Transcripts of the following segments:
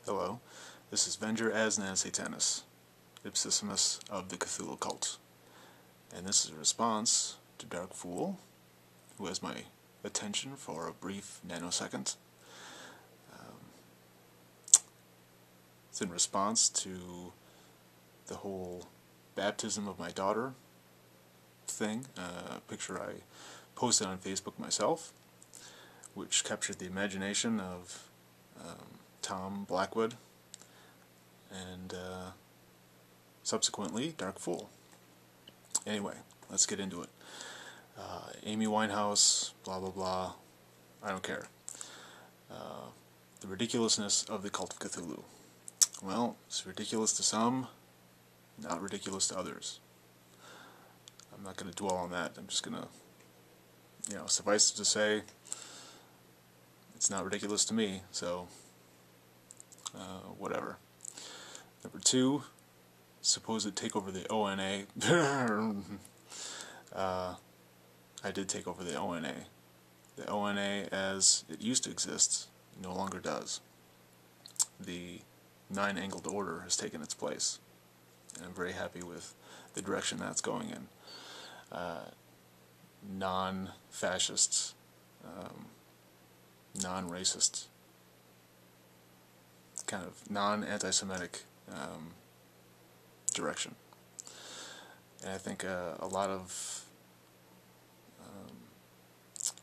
Hello, this is Venger as Satanis, Ipsissimus of the Cthulhu cult, and this is a response to Dark Fool, who has my attention for a brief nanosecond. It's in response to the whole baptism of my daughter thing, a picture I posted on Facebook myself, which captured the imagination of Tom Blackwood and subsequently Dark Fool. Anyway, let's get into it. Amy Winehouse, blah blah blah, I don't care. The ridiculousness of the cult of Cthulhu. Well, it's ridiculous to some, not ridiculous to others. I'm not going to dwell on that. I'm just going to, suffice it to say, it's not ridiculous to me, so whatever. Number two, supposed takeover the ONA. I did take over the ONA. The ONA, as it used to exist, no longer does. The nine-angled order has taken its place, and I'm very happy with the direction that's going in. Non-fascist, non-racist, kind of non-anti-Semitic direction. And I think a lot of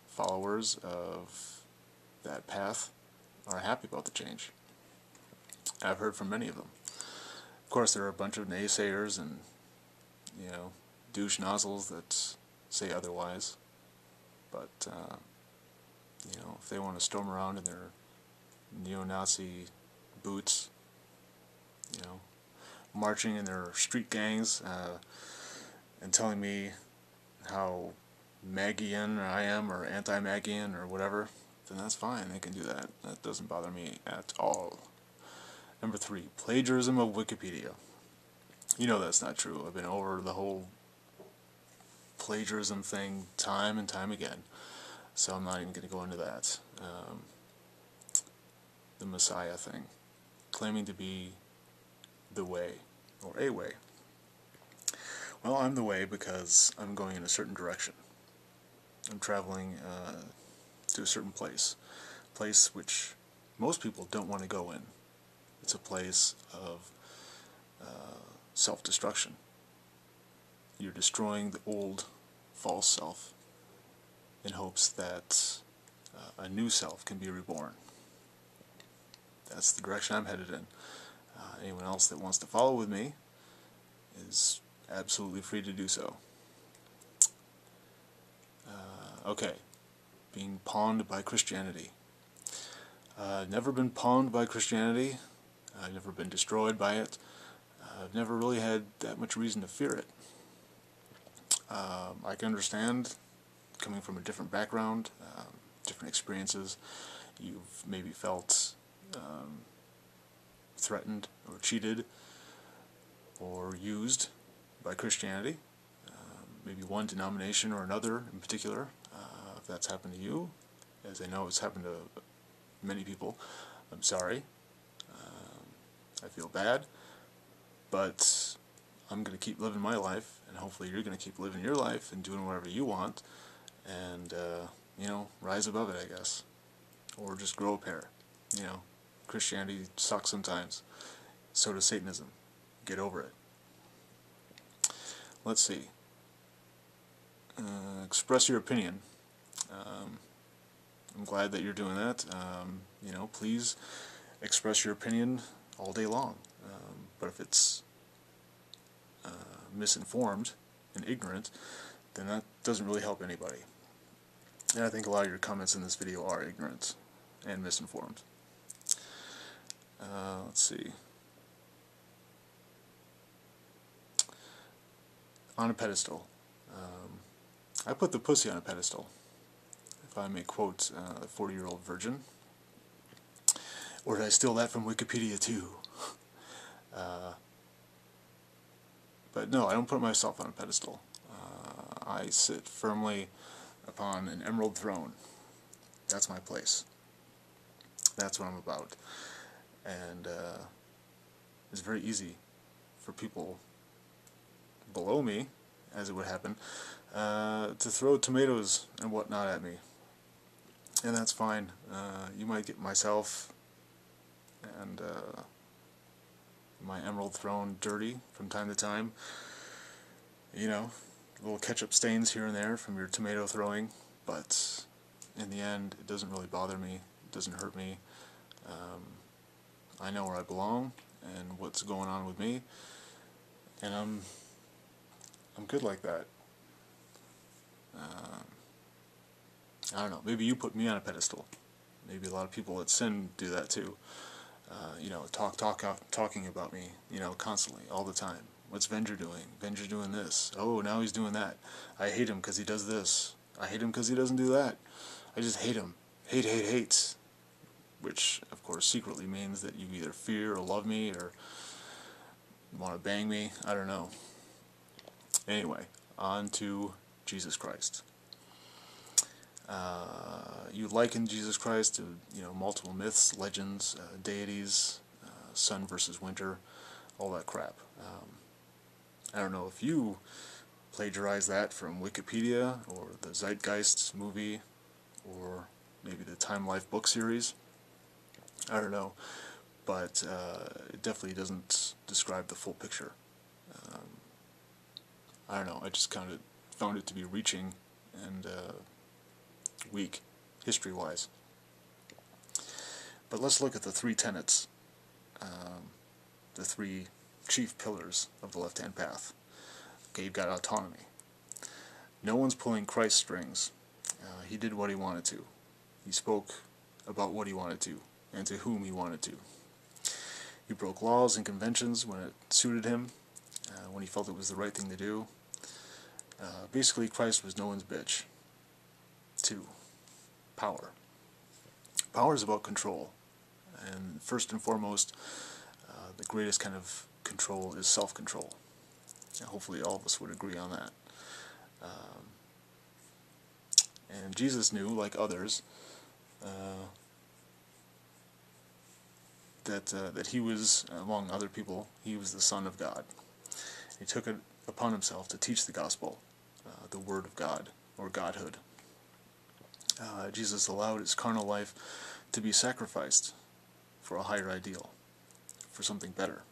followers of that path are happy about the change. I've heard from many of them. Of course, there are a bunch of naysayers and, douche nozzles that say otherwise. But, if they want to storm around in their neo-Nazi boots, marching in their street gangs, and telling me how Magian I am, or anti-Magian, or whatever, then that's fine, they can do that. That doesn't bother me at all. Number three, plagiarism of Wikipedia. That's not true. I've been over the whole plagiarism thing time and time again, so I'm not even going to go into that. The Messiah thing, claiming to be the way, or a way. Well, I'm the way because I'm going in a certain direction. I'm traveling to a certain place which most people don't want to go in. It's a place of self-destruction. You're destroying the old, false self in hopes that a new self can be reborn. That's the direction I'm headed in. Anyone else that wants to follow with me is absolutely free to do so. Okay, being pawned by Christianity. Never been pawned by Christianity. I've never been destroyed by it. I've never really had that much reason to fear it. I can understand, coming from a different background, different experiences, you've maybe felt threatened or cheated or used by Christianity, maybe one denomination or another in particular. If that's happened to you, as I know it's happened to many people, I'm sorry. I feel bad, but I'm going to keep living my life, and hopefully you're going to keep living your life and doing whatever you want, and, rise above it, I guess. Or just grow a pair. Christianity sucks sometimes. So does Satanism. Get over it. Let's see. Express your opinion. I'm glad that you're doing that. Please express your opinion all day long. But if it's misinformed and ignorant, then that doesn't really help anybody. And I think a lot of your comments in this video are ignorant and misinformed. Let's see. On a pedestal. I put the pussy on a pedestal, if I may quote the 40-year-old virgin. Or did I steal that from Wikipedia too? But no, I don't put myself on a pedestal. I sit firmly upon an emerald throne. That's my place. That's what I'm about. and it's very easy for people below me, as it would happen, to throw tomatoes and whatnot at me, and that's fine. You might get myself and my emerald throne dirty from time to time, you know, little ketchup stains here and there from your tomato throwing, but in the end it doesn't really bother me, it doesn't hurt me. I know where I belong and what's going on with me, and I'm good like that. I don't know, maybe you put me on a pedestal. Maybe a lot of people that sin do that too. You know, talking about me, you know, constantly, all the time. What's Venger doing? Venger's doing this. Oh, now he's doing that. I hate him because he does this. I hate him because he doesn't do that. I just hate him. Hate. Which, of course, secretly means that you either fear or love me or want to bang me. I don't know. Anyway, on to Jesus Christ. You liken Jesus Christ to, you know, multiple myths, legends, deities, sun versus winter, all that crap. I don't know if you plagiarize that from Wikipedia or the Zeitgeist movie or maybe the Time Life book series. I don't know, but it definitely doesn't describe the full picture. I don't know, I just kind of found it to be reaching and weak, history-wise. But let's look at the three tenets, the three chief pillars of the left-hand path. Okay, you've got autonomy. No one's pulling Christ's strings. He did what he wanted to. He spoke about what he wanted to, and to whom he wanted to. He broke laws and conventions when it suited him, when he felt it was the right thing to do. Basically, Christ was no one's bitch. 2. Power. Power is about control, and first and foremost, the greatest kind of control is self-control. And hopefully all of us would agree on that. And Jesus knew, like others, that he was, among other people, he was the Son of God. He took it upon himself to teach the gospel, the Word of God, or Godhood. Jesus allowed his carnal life to be sacrificed for a higher ideal, for something better.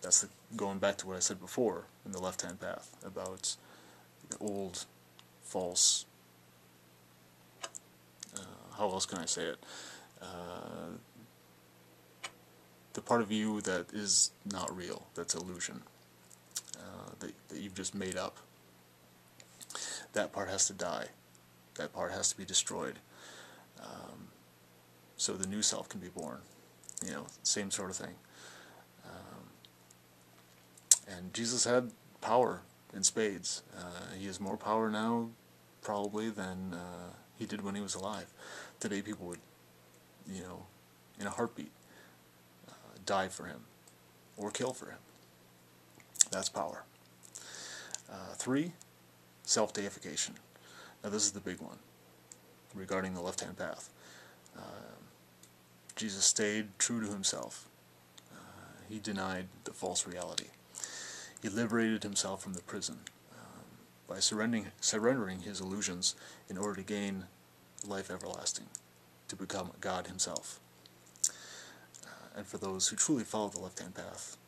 That's going back to what I said before in the left-hand path about the old, false, how else can I say it? The part of you that is not real, that's illusion, that you've just made up. That part has to die. That part has to be destroyed, so the new self can be born. You know, same sort of thing. And Jesus had power in spades. He has more power now, probably, than he did when he was alive. Today, people would, you know, in a heartbeat, die for him, or kill for him. That's power. 3, self-deification. Now this is the big one, regarding the left-hand path. Jesus stayed true to himself. He denied the false reality. He liberated himself from the prison by surrendering his illusions in order to gain life everlasting, to become God himself. And for those who truly follow the left-hand path,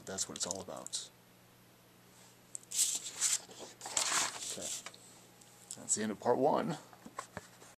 that's what it's all about. Okay. That's the end of part 1.